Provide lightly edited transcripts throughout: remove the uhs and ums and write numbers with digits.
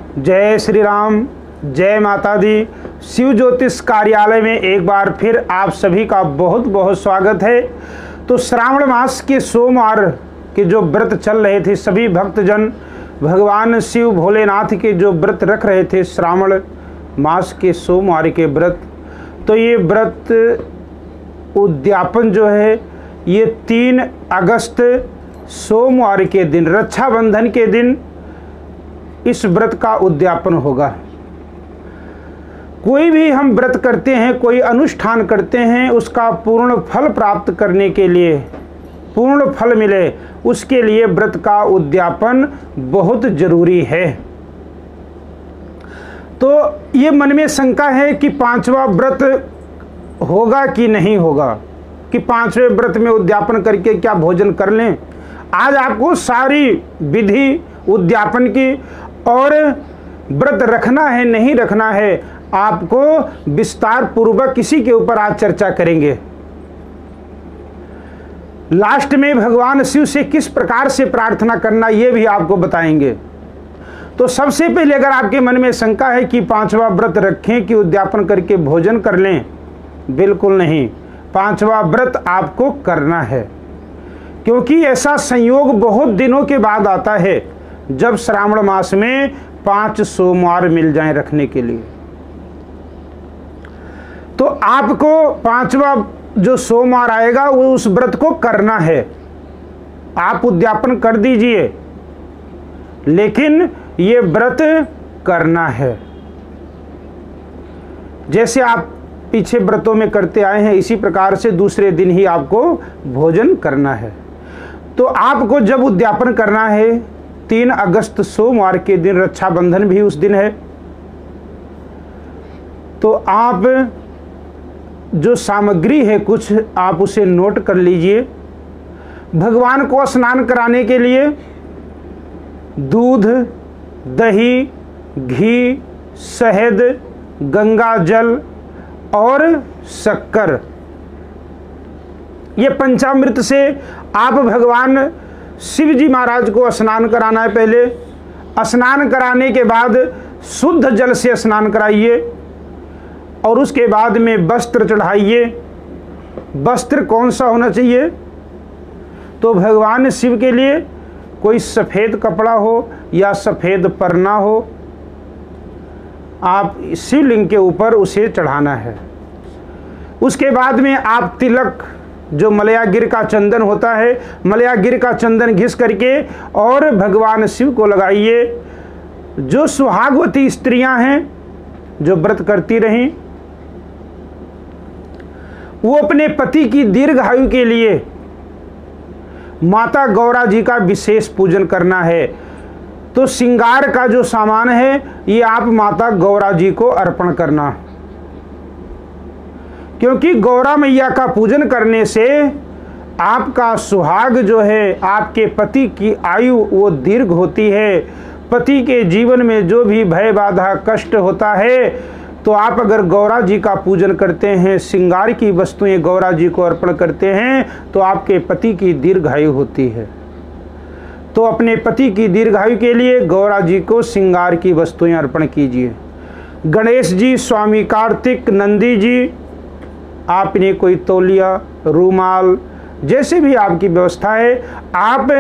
जय श्री राम, जय माता दी। शिव ज्योतिष कार्यालय में एक बार फिर आप सभी का बहुत बहुत स्वागत है। तो श्रावण मास के सोमवार के जो व्रत चल रहे थे, सभी भक्तजन भगवान शिव भोलेनाथ के जो व्रत रख रहे थे श्रावण मास के सोमवार के व्रत, तो ये व्रत उद्यापन जो है ये 3 अगस्त सोमवार के दिन, रक्षाबंधन के दिन इस व्रत का उद्यापन होगा। कोई भी हम व्रत करते हैं, कोई अनुष्ठान करते हैं, उसका पूर्ण फल प्राप्त करने के लिए, पूर्ण फल मिले, उसके लिए व्रत का उद्यापन बहुत जरूरी है। तो ये मन में शंका है कि 5वां व्रत होगा कि नहीं होगा, कि 5वें व्रत में उद्यापन करके क्या भोजन कर लें। आज आपको सारी विधि उद्यापन की और व्रत रखना है नहीं रखना है, आपको विस्तार पूर्वक इसी के ऊपर आज चर्चा करेंगे। लास्ट में भगवान शिव से किस प्रकार से प्रार्थना करना ये भी आपको बताएंगे। तो सबसे पहले अगर आपके मन में शंका है कि 5वां व्रत रखें कि उद्यापन करके भोजन कर लें, बिल्कुल नहीं, 5वां व्रत आपको करना है, क्योंकि ऐसा संयोग बहुत दिनों के बाद आता है जब श्रावण मास में 5 सोमवार मिल जाएं रखने के लिए। तो आपको 5वां जो सोमवार आएगा वो उस व्रत को करना है। आप उद्यापन कर दीजिए, लेकिन ये व्रत करना है। जैसे आप पीछे व्रतों में करते आए हैं, इसी प्रकार से दूसरे दिन ही आपको भोजन करना है। तो आपको जब उद्यापन करना है 3 अगस्त सोमवार के दिन, रक्षाबंधन भी उस दिन है, तो आप जो सामग्री है कुछ आप उसे नोट कर लीजिए। भगवान को स्नान कराने के लिए दूध, दही, घी, शहद, गंगा जल और शक्कर, ये पंचामृत से आप भगवान शिव जी महाराज को स्नान कराना है। पहले स्नान कराने के बाद शुद्ध जल से स्नान कराइए और उसके बाद में वस्त्र चढ़ाइए। वस्त्र कौन सा होना चाहिए? तो भगवान शिव के लिए कोई सफ़ेद कपड़ा हो या सफ़ेद परना हो, आप शिवलिंग के ऊपर उसे चढ़ाना है। उसके बाद में आप तिलक, जो मलयागिर का चंदन होता है, मलयागिर का चंदन घिस करके और भगवान शिव को लगाइए। जो सुहागवती स्त्रियां हैं जो व्रत करती रहीं, वो अपने पति की दीर्घायु के लिए माता गौरा जी का विशेष पूजन करना है। तो श्रृंगार का जो सामान है ये आप माता गौरा जी को अर्पण करना, क्योंकि गौरा मैया का पूजन करने से आपका सुहाग जो है, आपके पति की आयु वो दीर्घ होती है। पति के जीवन में जो भी भय बाधा कष्ट होता है, तो आप अगर गौरा जी का पूजन करते हैं, श्रृंगार की वस्तुएं गौरा जी को अर्पण करते हैं, तो आपके पति की दीर्घायु होती है। तो अपने पति की दीर्घायु के लिए गौरा जी को श्रृंगार की वस्तुएं अर्पण कीजिए। गणेश जी, स्वामी कार्तिक, नंदी जी, आपने कोई तौलिया, रूमाल, जैसे भी आपकी व्यवस्था है, आप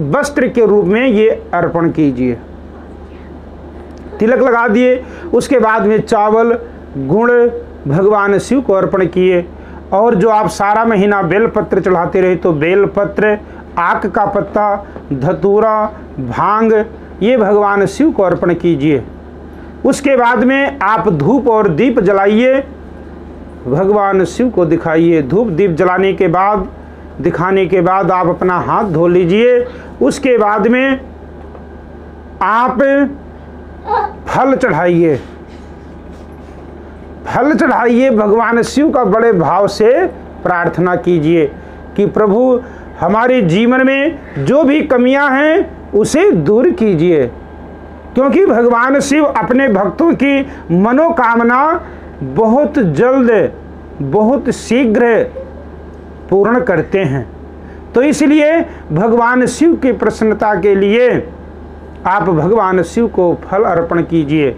वस्त्र के रूप में ये अर्पण कीजिए। तिलक लगा दिए, उसके बाद में चावल, गुड़ भगवान शिव को अर्पण किए। और जो आप सारा महीना बेलपत्र चढ़ाते रहे, तो बेलपत्र, आक का पत्ता, धतूरा, भांग, ये भगवान शिव को अर्पण कीजिए। उसके बाद में आप धूप और दीप जलाइए, भगवान शिव को दिखाइए। धूप दीप जलाने के बाद, दिखाने के बाद आप अपना हाथ धो लीजिए। उसके बाद में आप फल चढ़ाइए, फल चढ़ाइए, भगवान शिव का बड़े भाव से प्रार्थना कीजिए कि प्रभु हमारे जीवन में जो भी कमियां हैं उसे दूर कीजिए, क्योंकि भगवान शिव अपने भक्तों की मनोकामना बहुत जल्द, बहुत शीघ्र पूर्ण करते हैं। तो इसलिए भगवान शिव की प्रसन्नता के लिए आप भगवान शिव को फल अर्पण कीजिए।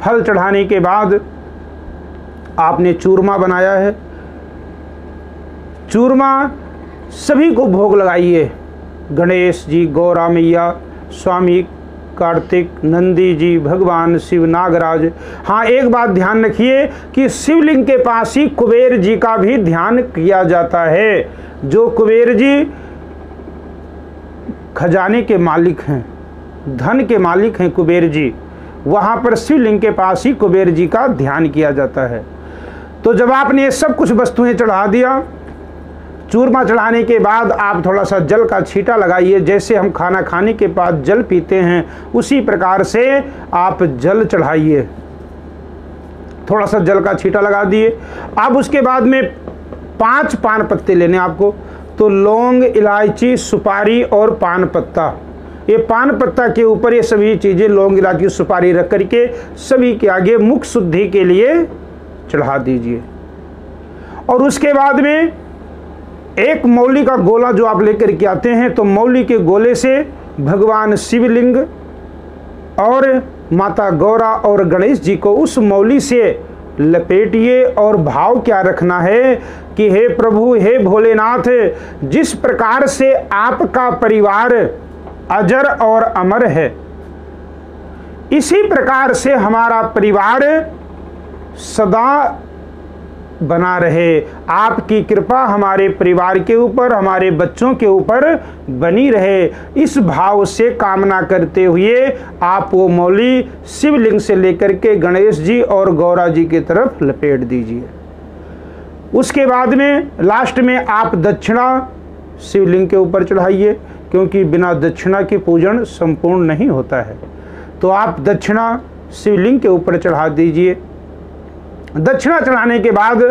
फल चढ़ाने के बाद आपने चूरमा बनाया है, चूरमा सभी को भोग लगाइए। गणेश जी, गौरा मैया, स्वामी कार्तिक, नंदी जी, भगवान शिव, नागराज। हाँ, एक बात ध्यान रखिए कि शिवलिंग के पास ही कुबेर जी का भी ध्यान किया जाता है। जो कुबेर जी खजाने के मालिक हैं, धन के मालिक हैं कुबेर जी, वहाँ पर शिवलिंग के पास ही कुबेर जी का ध्यान किया जाता है। तो जब आपने ये सब कुछ वस्तुएं चढ़ा दिया, चूरमा चढ़ाने के बाद आप थोड़ा सा जल का छींटा लगाइए। जैसे हम खाना खाने के बाद जल पीते हैं, उसी प्रकार से आप जल चढ़ाइए। थोड़ा सा जल का छींटा लगा दिए। अब उसके बाद में 5 पान पत्ते लेने आपको। तो लौंग, इलायची, सुपारी और पान पत्ता, ये पान पत्ता के ऊपर ये सभी चीज़ें, लौंग, इलायची, सुपारी रख करके सभी के आगे मुख शुद्धि के लिए चढ़ा दीजिए। और उसके बाद में एक मौली का गोला जो आप लेकर के आते हैं, तो मौली के गोले से भगवान शिवलिंग और माता गौरा और गणेश जी को उस मौली से लपेटिए। और भाव क्या रखना है कि हे प्रभु, हे भोलेनाथ, जिस प्रकार से आपका परिवार अजर और अमर है, इसी प्रकार से हमारा परिवार सदा बना रहे। आपकी कृपा हमारे परिवार के ऊपर, हमारे बच्चों के ऊपर बनी रहे। इस भाव से कामना करते हुए आप वो मौली शिवलिंग से लेकर के गणेश जी और गौरा जी की तरफ लपेट दीजिए। उसके बाद में लास्ट में आप दक्षिणा शिवलिंग के ऊपर चढ़ाइए, क्योंकि बिना दक्षिणा के पूजन संपूर्ण नहीं होता है। तो आप दक्षिणा शिवलिंग के ऊपर चढ़ा दीजिए। दक्षिणा चढ़ाने के बाद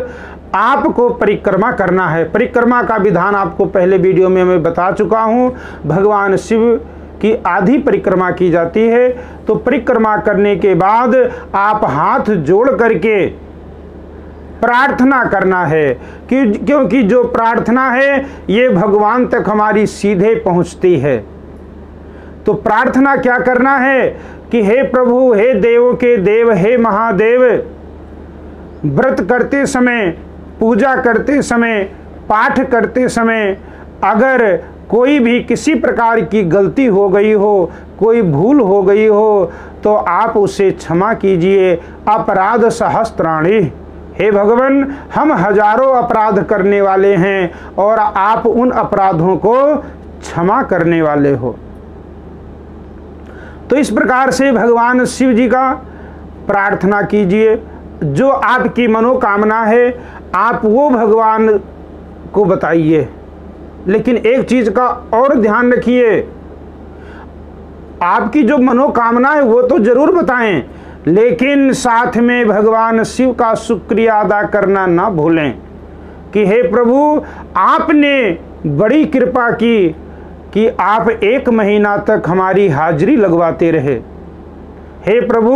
आपको परिक्रमा करना है। परिक्रमा का विधान आपको पहले वीडियो में मैं बता चुका हूँ। भगवान शिव की आधी परिक्रमा की जाती है। तो परिक्रमा करने के बाद आप हाथ जोड़ करके प्रार्थना करना है, क्योंकि जो प्रार्थना है ये भगवान तक हमारी सीधे पहुँचती है। तो प्रार्थना क्या करना है कि हे प्रभु, हे देवों के देव, हे महादेव, व्रत करते समय, पूजा करते समय, पाठ करते समय अगर कोई भी किसी प्रकार की गलती हो गई हो, कोई भूल हो गई हो, तो आप उसे क्षमा कीजिए। अपराध सहस्त्राणि, हे भगवान, हम हजारों अपराध करने वाले हैं और आप उन अपराधों को क्षमा करने वाले हो। तो इस प्रकार से भगवान शिव जी का प्रार्थना कीजिए। जो आपकी मनोकामना है आप वो भगवान को बताइए। लेकिन एक चीज का और ध्यान रखिए, आपकी जो मनोकामना है वो तो जरूर बताएं, लेकिन साथ में भगवान शिव का शुक्रिया अदा करना ना भूलें कि हे प्रभु, आपने बड़ी कृपा की कि आप 1 महीना तक हमारी हाजिरी लगवाते रहे। हे प्रभु,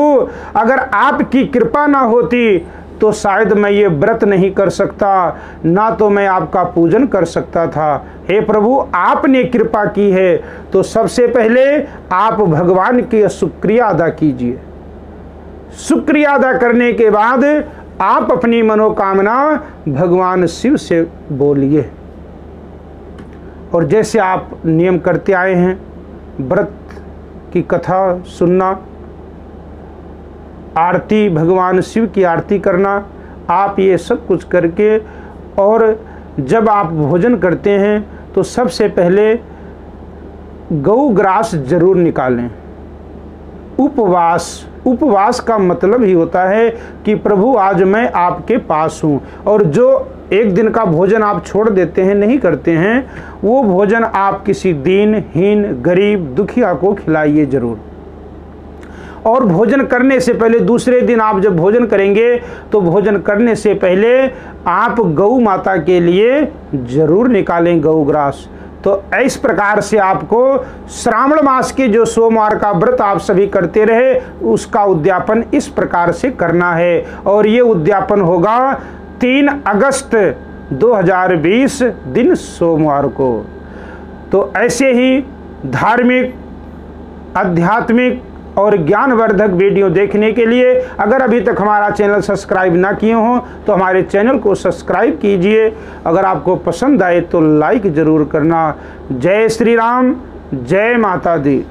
अगर आपकी कृपा ना होती तो शायद मैं ये व्रत नहीं कर सकता, ना तो मैं आपका पूजन कर सकता था। हे प्रभु, आपने कृपा की है तो सबसे पहले आप भगवान की शुक्रिया अदा कीजिए। शुक्रिया अदा करने के बाद आप अपनी मनोकामना भगवान शिव से बोलिए। और जैसे आप नियम करते आए हैं, व्रत की कथा सुनना, आरती, भगवान शिव की आरती करना, आप ये सब कुछ करके, और जब आप भोजन करते हैं तो सबसे पहले गौ ग्रास जरूर निकालें। उपवास का मतलब ही होता है कि प्रभु आज मैं आपके पास हूँ। और जो एक दिन का भोजन आप छोड़ देते हैं, नहीं करते हैं, वो भोजन आप किसी दीनहीन, गरीब, दुखिया को खिलाइए जरूर। और भोजन करने से पहले, दूसरे दिन आप जब भोजन करेंगे तो भोजन करने से पहले आप गौ माता के लिए जरूर निकालें गौग्रास। तो इस प्रकार से आपको श्रावण मास के जो सोमवार का व्रत आप सभी करते रहे, उसका उद्यापन इस प्रकार से करना है। और ये उद्यापन होगा 3 अगस्त 2020 दिन सोमवार को। तो ऐसे ही धार्मिक आध्यात्मिक और ज्ञानवर्धक वीडियो देखने के लिए अगर अभी तक हमारा चैनल सब्सक्राइब ना किए हों तो हमारे चैनल को सब्सक्राइब कीजिए। अगर आपको पसंद आए तो लाइक ज़रूर करना। जय श्री राम, जय माता दी।